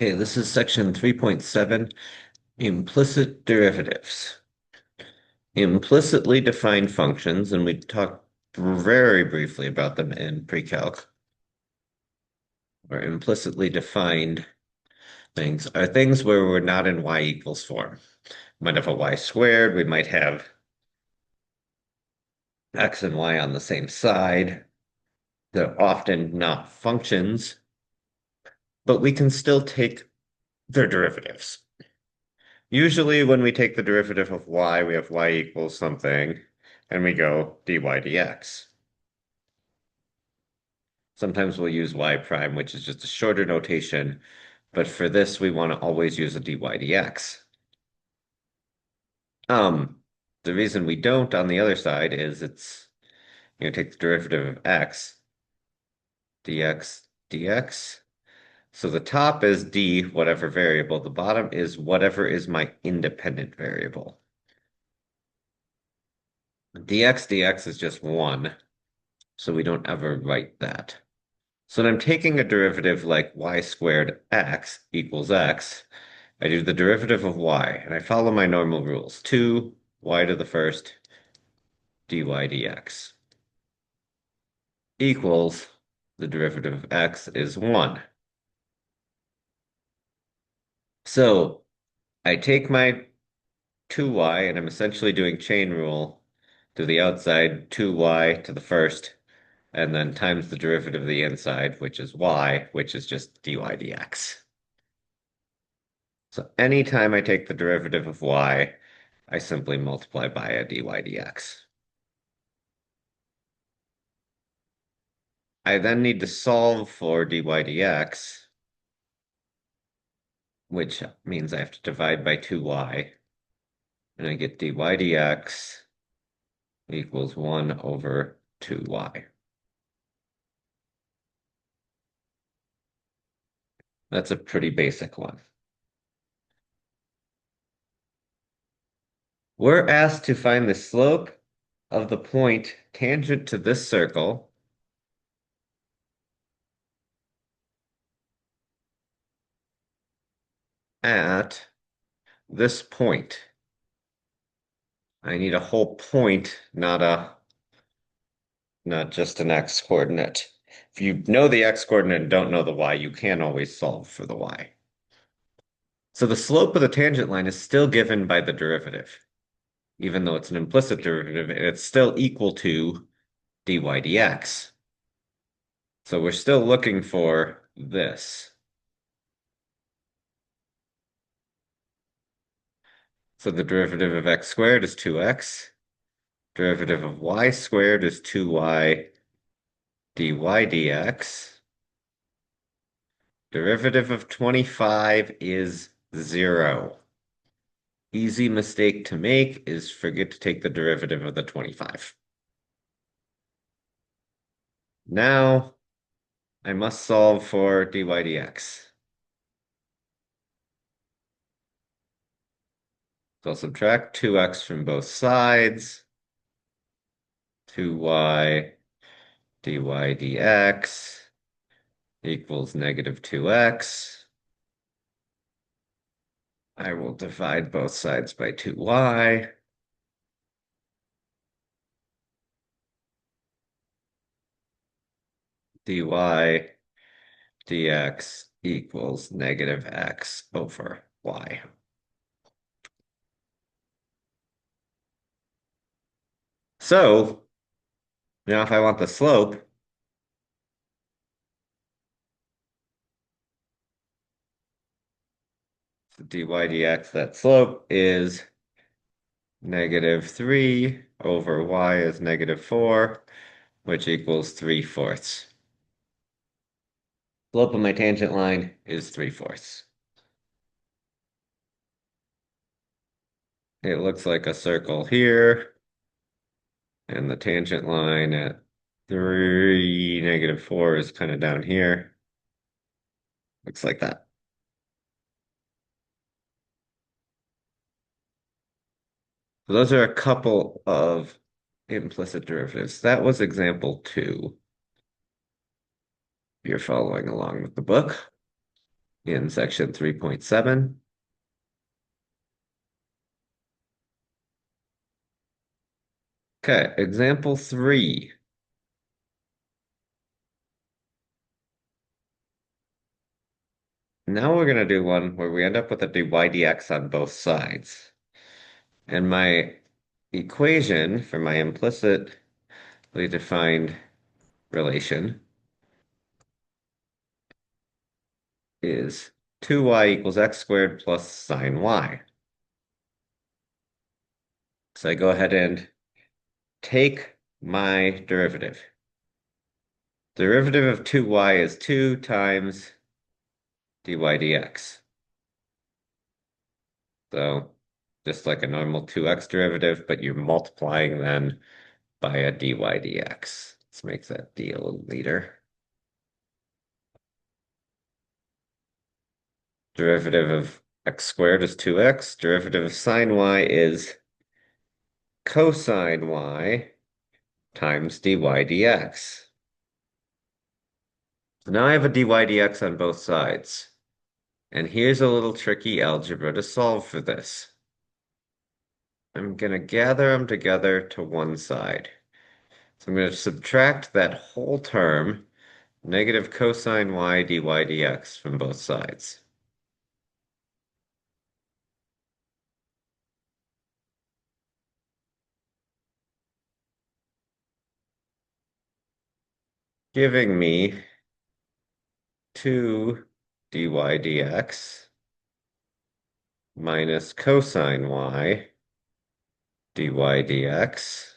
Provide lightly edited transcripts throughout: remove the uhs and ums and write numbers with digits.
Okay, this is section 3.7, implicit derivatives. Implicitly defined functions, and we talked very briefly about them in pre-calc, or implicitly defined things are things where we're not in y equals form. We might have a y squared, we might have x and y on the same side. They're often not functions, but we can still take their derivatives. Usually when we take the derivative of y, we have y equals something, and we go dy dx. Sometimes we'll use y prime, which is just a shorter notation, but for this we want to always use a dy dx. Um, the reason we don't on the other side is it's, take the derivative of x, dx, dx. So the top is d, whatever variable. The bottom is whatever is my independent variable. dx dx is just 1, so we don't ever write that. So when I'm taking a derivative like y squared x equals x, I do the derivative of y, and I follow my normal rules. 2 y to the first dy dx equals the derivative of x is 1. So I take my 2y, and I'm essentially doing chain rule to the outside, 2y to the first, and then times the derivative of the inside, which is y, which is just dy dx. So anytime I take the derivative of y, I simply multiply by a dy dx. I then need to solve for dy dx, which means I have to divide by 2y, and I get dy dx equals 1 over 2y. That's a pretty basic one. We're asked to find the slope of the point tangent to this circle at this point. I need a whole point, not just an x coordinate. If you know the x coordinate and don't know the y, you can always solve for the y. So the slope of the tangent line is still given by the derivative, even though it's an implicit derivative, and it's still equal to dy dx. So we're still looking for this. So the derivative of x squared is 2x. Derivative of y squared is 2y dy dx. Derivative of 25 is 0. Easy mistake to make is forget to take the derivative of the 25. Now I must solve for dy dx. So I'll subtract 2x from both sides. 2y dy dx equals negative 2x. I will divide both sides by 2y. dy dx equals negative x over y. So now if I want the slope, so dy dx, that slope is negative 3 over y is negative 4, which equals 3/4. Slope of my tangent line is 3/4. It looks like a circle here, and the tangent line at 3, negative 4 is kind of down here. Looks like that. So those are a couple of implicit derivatives. That was example 2. You're following along with the book. in section 3.7. Okay, example 3. Now we're going to do one where we end up with a dy dx on both sides. And my equation for my implicitly defined relation is 2y equals x squared plus sine y. So I go ahead and take my derivative. Derivative of 2y is 2 times dy dx. So just like a normal 2x derivative, but you're multiplying then by a dy dx. Let's make that d a little neater. Derivative of x squared is 2x. Derivative of sine y is cosine y times dy dx. So now I have a dy dx on both sides. And here's a little tricky algebra to solve for this. I'm going to gather them together to one side. So I'm going to subtract that whole term, negative cosine y dy dx, from both sides. Giving me 2 dy dx minus cosine y dy dx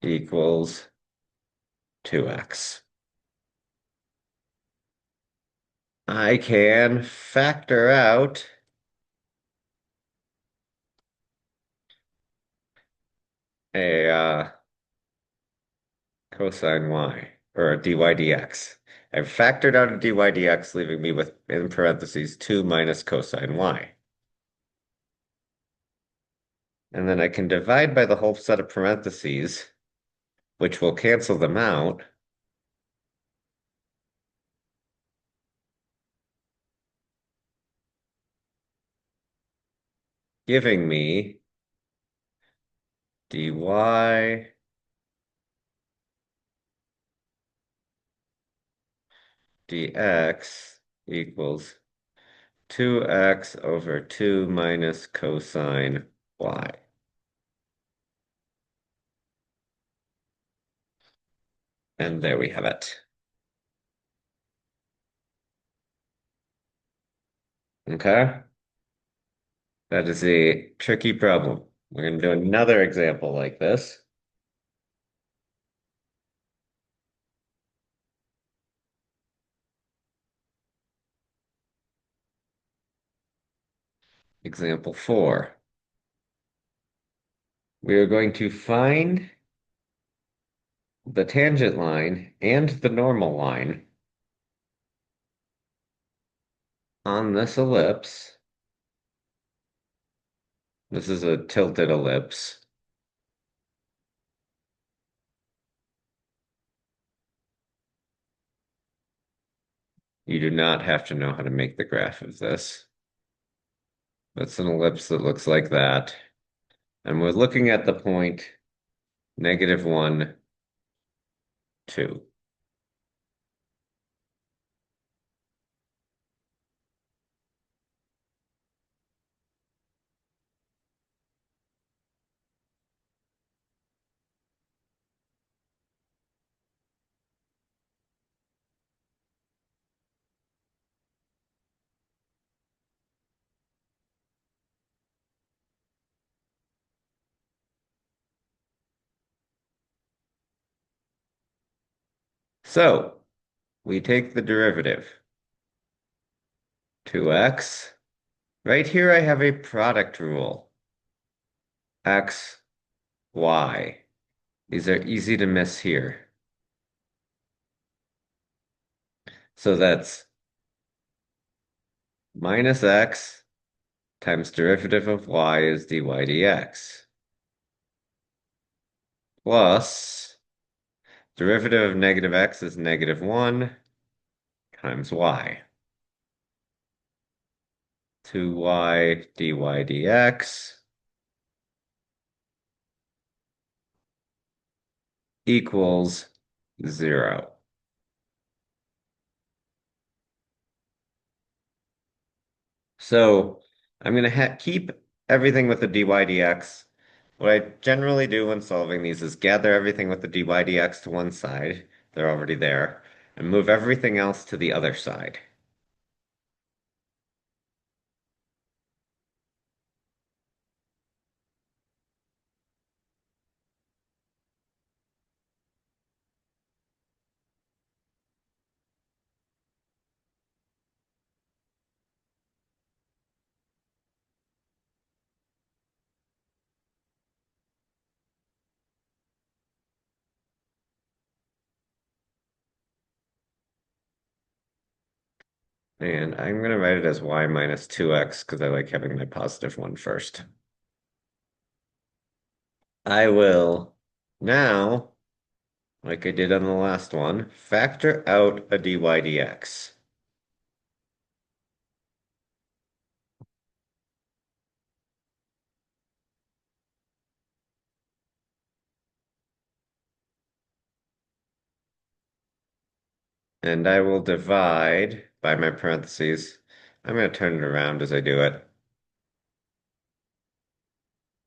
equals 2x. I can factor out a cosine y, or a dy dx. I've factored out a dy dx, leaving me with, in parentheses, 2 minus cosine y. And then I can divide by the whole set of parentheses, which will cancel them out. Giving me dy dx equals 2x over 2 minus cosine y. And there we have it. Okay? That is a tricky problem. We're going to do another example like this. Example 4. We are going to find the tangent line and the normal line on this ellipse. This is a tilted ellipse. You do not have to know how to make the graph of this. That's an ellipse that looks like that. And we're looking at the point -1, 2. So we take the derivative. 2x. Right here I have a product rule. X, y. These are easy to miss here. So that's minus x times derivative of y is dy dx. Plus derivative of negative x is -1 times y. 2y dy dx equals 0. So I'm going to keep everything with the dy dx. What I generally do when solving these is gather everything with the dy dx to one side. They're already there. And move everything else to the other side. And I'm going to write it as y minus 2x because I like having my positive one first. I will now, like I did on the last one, factor out a dy dx. And I will divide by my parentheses. I'm going to turn it around as I do it.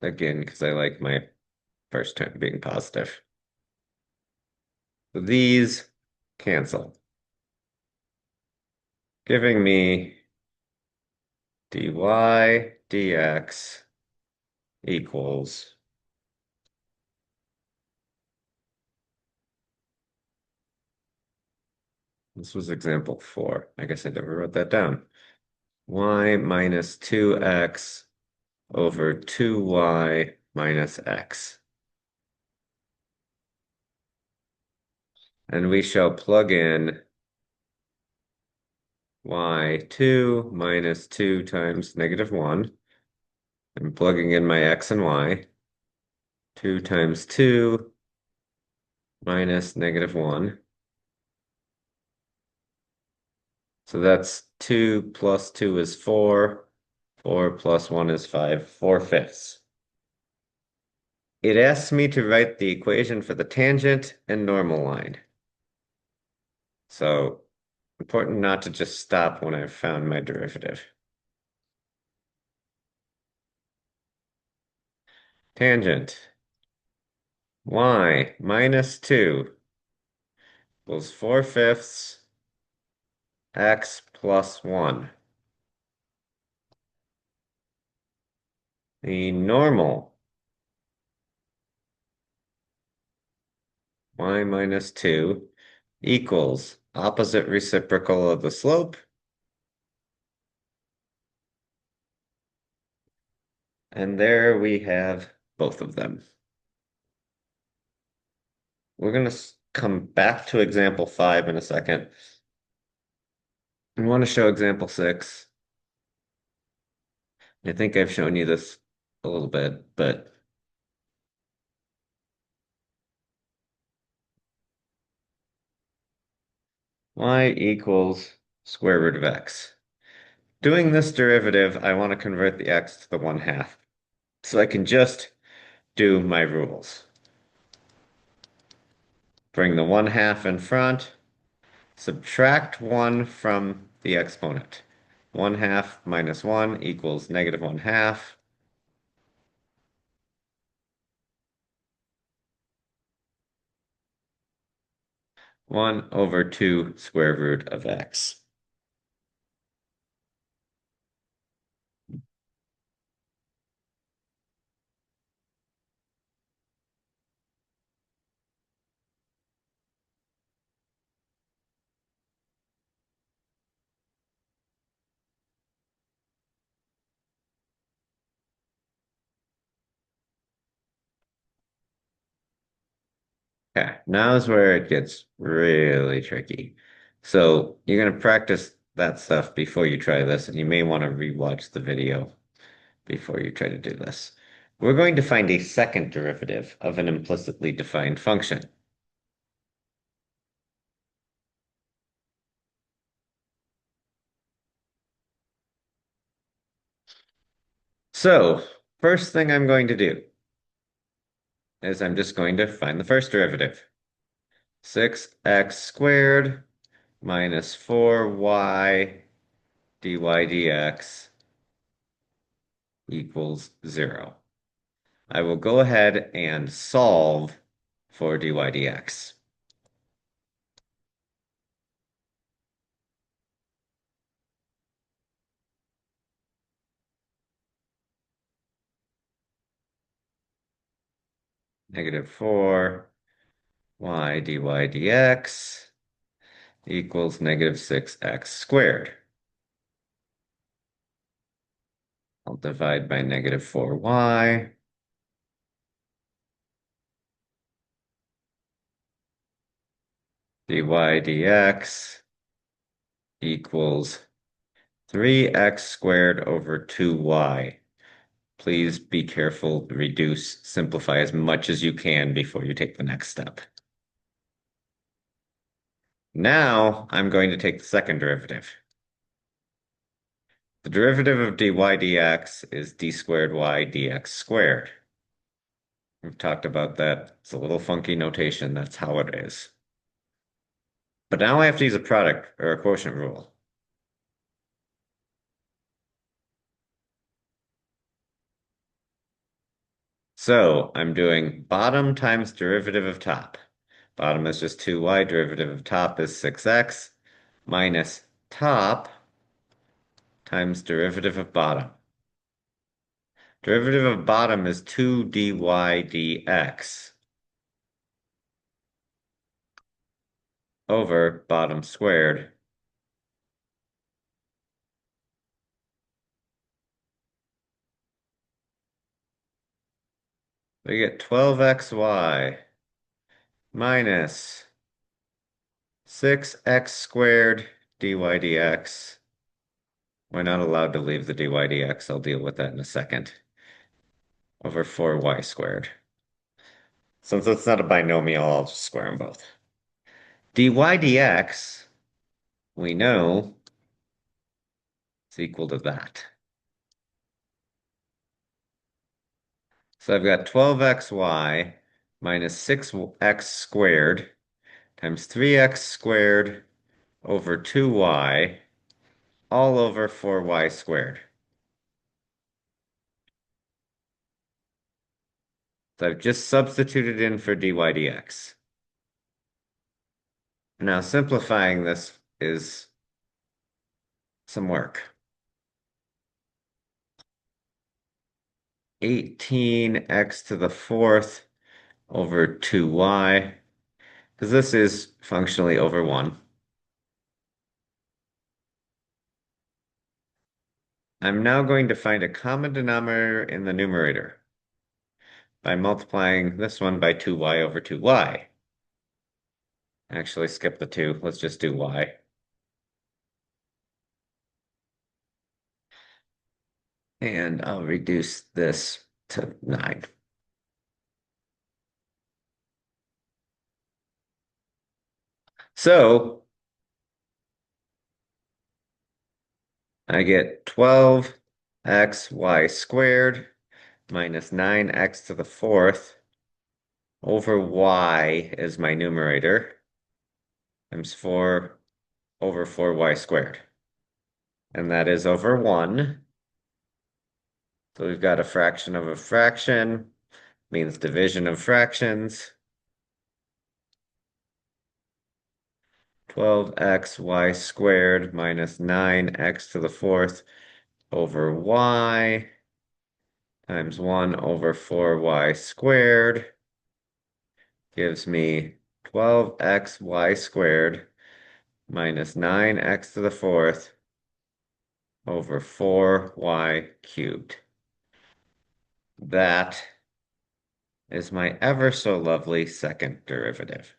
Again, because I like my first term being positive. So these cancel, giving me dy dx equals, this was example 4. I guess I never wrote that down. Y minus 2x over 2y minus x. And we shall plug in y2 minus 2 times negative 1. I'm plugging in my x and y. 2 times 2 minus negative 1. So that's 2 plus 2 is 4. 4 plus 1 is 5. 4/5. It asks me to write the equation for the tangent and normal line. So important not to just stop when I've found my derivative. Tangent y minus 2 equals 4/5 x plus 1. The normal y minus 2 equals opposite reciprocal of the slope. And there we have both of them. We're going to come back to example 5 in a second. I want to show example 6. I think I've shown you this a little bit, but y equals square root of x. Doing this derivative, I want to convert the x to the 1/2. So I can just do my rules. Bring the 1/2 in front, subtract 1 from the exponent. 1/2 minus 1 equals negative 1/2. 1 over 2 square root of x. Okay, now is where it gets really tricky. So you're going to practice that stuff before you try this, and you may want to rewatch the video before you try to do this. We're going to find a second derivative of an implicitly defined function. So, first thing I'm going to do is I'm just going to find the first derivative. 6x squared minus 4y dy dx equals 0. I will go ahead and solve for dy dx. Negative 4y dy dx equals negative 6x squared. I'll divide by negative 4y. Dy dx equals 3x squared over 2y. Please be careful, reduce, simplify as much as you can before you take the next step. Now I'm going to take the second derivative. The derivative of dy dx is d squared y dx squared. We've talked about that. It's a little funky notation. That's how it is. But now I have to use a product or a quotient rule. So I'm doing bottom times derivative of top. Bottom is just 2y, derivative of top is 6x, minus top times derivative of bottom. Derivative of bottom is 2 dy dx over bottom squared. We get 12xy minus 6x squared dy dx. We're not allowed to leave the dy dx. I'll deal with that in a second. Over 4y squared. Since it's not a binomial, I'll just square them both. Dy dx, we know, is equal to that. So I've got 12xy minus 6x squared times 3x squared over 2y all over 4y squared. So I've just substituted in for dy dx. Now simplifying this is some work. 18x to the fourth over 2y, because this is functionally over 1. I'm now going to find a common denominator in the numerator by multiplying this one by 2y over 2y. Actually, skip the 2. Let's just do y. And I'll reduce this to 9. So I get 12xy squared minus 9x to the fourth over y is my numerator times 4 over 4y squared. And that is over 1. So we've got a fraction of a fraction, means division of fractions. 12xy squared minus 9x to the fourth over y times 1 over 4y squared gives me 12xy squared minus 9x to the fourth over 4y cubed. That is my ever so lovely second derivative.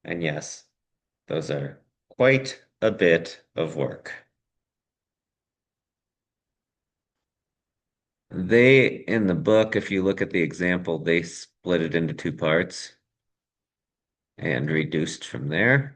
And yes, those are quite a bit of work. In the book, if you look at the example, they split it into 2 parts and reduced from there.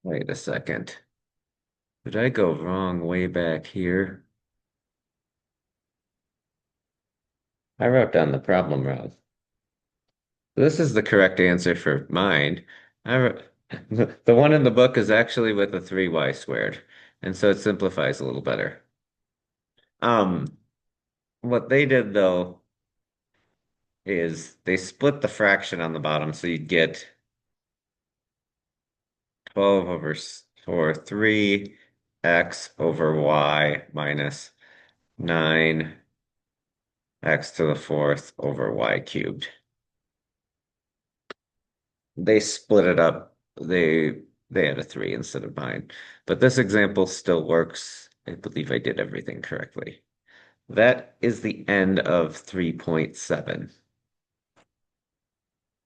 Wait a second. Did I go wrong way back here? I wrote down the problem wrong. This is the correct answer for mine. I wrote, the one in the book is actually with a 3y squared, and so it simplifies a little better. Um, what they did though is they split the fraction on the bottom, so you'd get 12 over 4, 3x over y minus 9x to the fourth over y cubed. They split it up. They had a 3 instead of mine. But this example still works. I believe I did everything correctly. That is the end of 3.7.